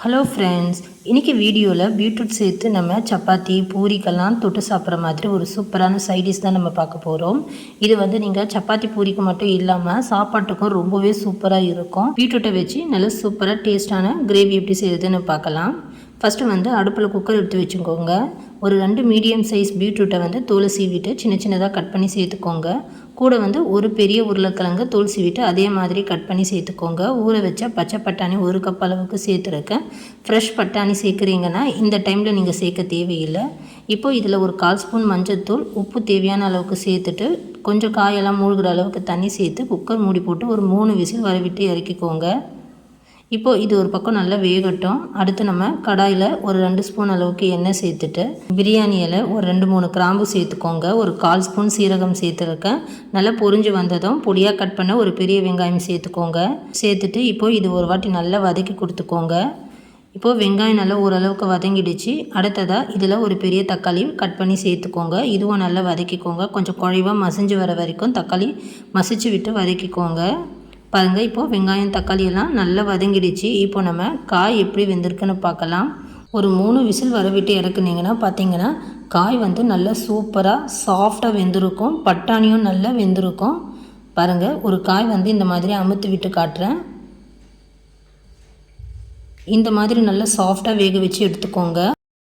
Hello friends, இன்றைக்கி வீடியோவில் beetroot சேர்த்து நம்ம சப்பாத்தி பூரிக்கெல்லாம் தொட்டு சாப்பிட்ற மாதிரி ஒரு சூப்பரான சைடிஷ் தான் நம்ம பார்க்க போகிறோம். இது நீங்கள் சப்பாத்தி பூரிக்கு மட்டும் இல்லாமல் சாப்பாட்டுக்கும் ரொம்பவே சூப்பராக இருக்கும். பீட்ரூட்டை வச்சு நல்ல சூப்பராக டேஸ்டான கிரேவி எப்படி செய்யுதுன்னு பார்க்கலாம். ஃபஸ்ட்டு அடுப்பில் குக்கர் எடுத்து வச்சுக்கோங்க. ஒரு 2 மீடியம் சைஸ் பீட்ரூட்டை தோலை சீவிட்டு சின்ன சின்னதாக கட் பண்ணி சேர்த்துக்கோங்க. கூட ஒரு பெரிய உருளைக்கிழங்கு தோல் சீவிட்டு அதே மாதிரி கட் பண்ணி சேர்த்துக்கோங்க. ஊற வச்ச பச்சை பட்டாணி 1 கப் அளவுக்கு சேர்த்துருக்கேன். ஃப்ரெஷ் பட்டாணி சேர்க்குறீங்கன்னா இந்த டைமில் நீங்கள் சேர்க்க தேவையில்லை. இப்போது இதில் ஒரு 1/4 ஸ்பூன் மஞ்சள்தூள், உப்பு தேவையான அளவுக்கு சேர்த்துட்டு கொஞ்சம் காயெல்லாம் மூழ்கிற அளவுக்கு தண்ணி சேர்த்து குக்கர் மூடி போட்டு ஒரு 3 விசில் வரவிட்டு இறக்கிக்கோங்க. இப்போது இது ஒரு பக்கம் நல்லா வேகட்டும். அடுத்து நம்ம கடாயில் ஒரு 2 ஸ்பூன் அளவுக்கு எண்ணெய் சேர்த்துட்டு பிரியாணி இலை ஒரு 2-3 கிராம்பு சேர்த்துக்கோங்க. ஒரு 1/4 ஸ்பூன் சீரகம் சேர்த்துருக்கேன். நல்லா பொரிஞ்சு வந்ததும் பொடியாக கட் பண்ண ஒரு பெரிய வெங்காயம் சேர்த்துக்கோங்க. சேர்த்துட்டு இப்போது இது ஒரு வாட்டி நல்லா வதக்கி கொடுத்துக்கோங்க. இப்போது வெங்காயம் நல்லா ஓரளவுக்கு வதங்கிடுச்சு. அடுத்ததாக இதில் ஒரு பெரிய தக்காளி கட் பண்ணி சேர்த்துக்கோங்க. இதுவும் நல்லா வதக்கிக்கோங்க. கொஞ்சம் குழைவாக மசிஞ்சு வர வரைக்கும் தக்காளி மசிச்சு விட்டு வதக்கிக்கோங்க. பாருங்கள், இப்போது வெங்காயம் தக்காளி எல்லாம் நல்லா வதங்கிடுச்சு. இப்போ நம்ம காய் எப்படி வெந்திருக்குன்னு பார்க்கலாம். ஒரு 3 விசில் வரவிட்டு இறக்குனீங்கன்னா பார்த்தீங்கன்னா காய் நல்லா சூப்பராக சாஃப்டாக வெந்திருக்கும். பட்டாணியும் நல்லா வெந்திருக்கும். பாருங்கள், ஒரு காய் இந்த மாதிரி அமுத்து விட்டு காட்டுறேன். இந்த மாதிரி நல்லா சாஃப்டாக வேக வச்சு எடுத்துக்கோங்க.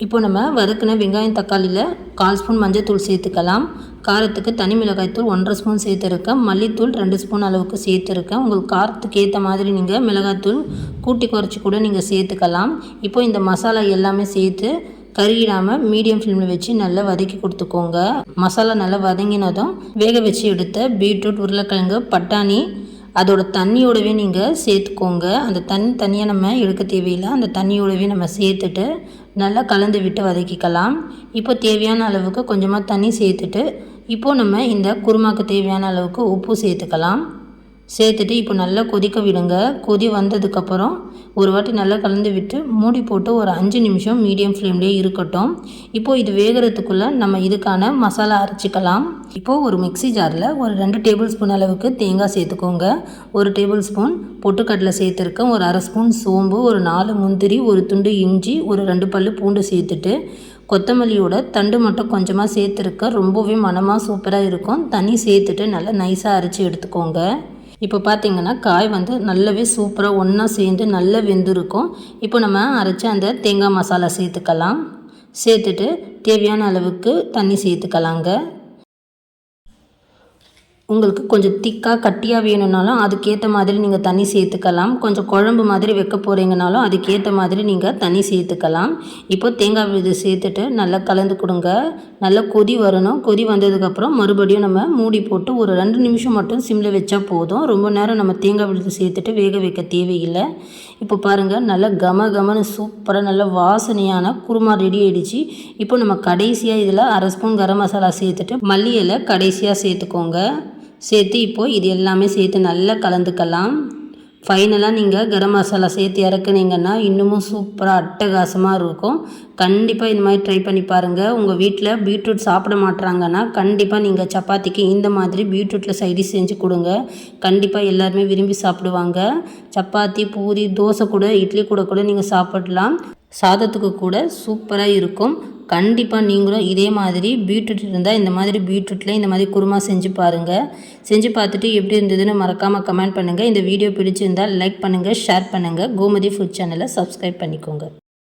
இப்போ நம்ம வதக்கின வெங்காயம் தக்காளியில் 1/4 ஸ்பூன் மஞ்சள்தூள் சேர்த்துக்கலாம். காரத்துக்கு தனி மிளகாய்த்தூள் 1/2 ஸ்பூன் சேர்த்துருக்கேன். மல்லித்தூள் 2 ஸ்பூன் அளவுக்கு சேர்த்துருக்கேன். உங்களுக்கு காரத்துக்கு ஏற்ற மாதிரி நீங்கள் மிளகாய்த்தூள் கூட்டி குறைச்சி கூட நீங்கள் சேர்த்துக்கலாம். இப்போ இந்த மசாலா எல்லாமே சேர்த்து கருகிடாமல் மீடியம் ஃப்ளேமில் வச்சு நல்லா வதக்கி கொடுத்துக்கோங்க. மசாலா நல்லா வதங்கினதும் வேக வச்சு எடுத்த பீட்ரூட், உருளைக்கிழங்கு, பட்டாணி அதோட தண்ணியோடவே நீங்கள் சேர்த்துக்கோங்க. அந்த தனியாக நம்ம எடுக்க தேவையில்லை. அந்த தண்ணியோடவே நம்ம சேர்த்துட்டு நல்லா கலந்து விட்டு வதக்கிக்கலாம். இப்போ தேவையான அளவுக்கு கொஞ்சமாக தண்ணி சேர்த்துட்டு இப்போது நம்ம இந்த குருமாக்கு தேவையான அளவுக்கு உப்பு சேர்த்துக்கலாம். சேர்த்துட்டு இப்போ நல்லா கொதிக்க விடுங்க. கொதி வந்ததுக்கப்புறம் ஒரு வாட்டி நல்லா கலந்து விட்டு மூடி போட்டு ஒரு 5 நிமிஷம் மீடியம் ஃப்ளேம்லேயே இருக்கட்டும். இப்போது இது வேகிறதுக்குள்ளே நம்ம இதுக்கான மசாலா அரைச்சிக்கலாம். இப்போது ஒரு மிக்ஸி ஜாரில் ஒரு 2 டேபிள் ஸ்பூன் அளவுக்கு தேங்காய் சேர்த்துக்கோங்க. 1 டேபிள் ஸ்பூன் பொட்டுக்கடலை சேர்த்துருக்கேன். ஒரு 1/2 ஸ்பூன் சோம்பு, ஒரு 4 முந்திரி, ஒரு துண்டு இஞ்சி, ஒரு 2 பல்லு பூண்டு சேர்த்துட்டு கொத்தமல்லியோட தண்டு மட்டும் கொஞ்சமாக சேர்த்துருக்க. ரொம்பவே மணமாக சூப்பராக இருக்கும். தண்ணி சேர்த்துட்டு நல்லா நைஸாக அரைச்சி எடுத்துக்கோங்க. இப்போ பார்த்திங்கன்னா காய் நல்லாவே சூப்பராக ஒன்றா சேர்ந்து நல்லா வெந்திருக்கும். இப்போ நம்ம அரைச்சி அந்த தேங்காய் மசாலா சேர்த்துக்கலாம். சேர்த்துட்டு தேவையான அளவுக்கு தண்ணி சேர்த்துக்கலாங்க. உங்களுக்கு கொஞ்சம் திக்காக கட்டியாக வேணும்னாலும் அதுக்கேற்ற மாதிரி நீங்கள் தண்ணி சேர்த்துக்கலாம். கொஞ்சம் குழம்பு மாதிரி வைக்க போகிறீங்கனாலும் அதுக்கேற்ற மாதிரி நீங்கள் தண்ணி சேர்த்துக்கலாம். இப்போ தேங்காய் விழுது சேர்த்துட்டு நல்லா கலந்து கொடுங்க. நல்லா கொதி வரணும். கொதி வந்ததுக்கப்புறம் மறுபடியும் நம்ம மூடி போட்டு ஒரு 2 நிமிஷம் மட்டும் சிம்மில் வச்சா போதும். ரொம்ப நேரம் நம்ம தேங்காய் விழுது சேர்த்துட்டு வேக வைக்க தேவையில்லை. இப்போ பாருங்கள், நல்லா கமன்னு சூப்பராக நல்ல வாசனையான குருமா ரெடி ஆகிடுச்சு. இப்போ நம்ம கடைசியாக இதில் 1/2 ஸ்பூன் கரம் மசாலா சேர்த்துட்டு மல்லி இலை கடைசியாக சேர்த்துக்கோங்க. சேர்த்து இப்போது இது எல்லாமே சேர்த்து நல்லா கலந்துக்கலாம். ஃபைனலாக நீங்கள் கரம் மசாலா சேர்த்து இறக்குனீங்கன்னா இன்னமும் சூப்பராக அட்டகாசமாக இருக்கும். கண்டிப்பாக இந்த மாதிரி ட்ரை பண்ணி பாருங்கள். உங்கள் வீட்டில் பீட்ரூட் சாப்பிட மாட்டுறாங்கன்னா கண்டிப்பாக நீங்கள் சப்பாத்திக்கு இந்த மாதிரி பீட்ரூட்டில் சைடிஷ் செஞ்சு கொடுங்க. கண்டிப்பாக எல்லாருமே விரும்பி சாப்பிடுவாங்க. சப்பாத்தி, பூரி, தோசை கூட, இட்லி கூட நீங்கள் சாப்பிடலாம். சாதத்துக்கு கூட சூப்பராக இருக்கும். கண்டிப்பாக நீங்களும் இதே மாதிரி பீட்ரூட் இருந்தால் இந்த மாதிரி பீட்ரூட்டில் இந்த மாதிரி குருமா செஞ்சு பாருங்கள். செஞ்சு பார்த்துட்டு எப்படி இருந்ததுன்னு மறக்காமல் கமெண்ட் பண்ணுங்கள். இந்த வீடியோ பிடிச்சிருந்தால் லைக் பண்ணுங்கள், ஷேர் பண்ணுங்கள். கோமதி ஃபுட் சேனலை சப்ஸ்கிரைப் பண்ணிக்கோங்க.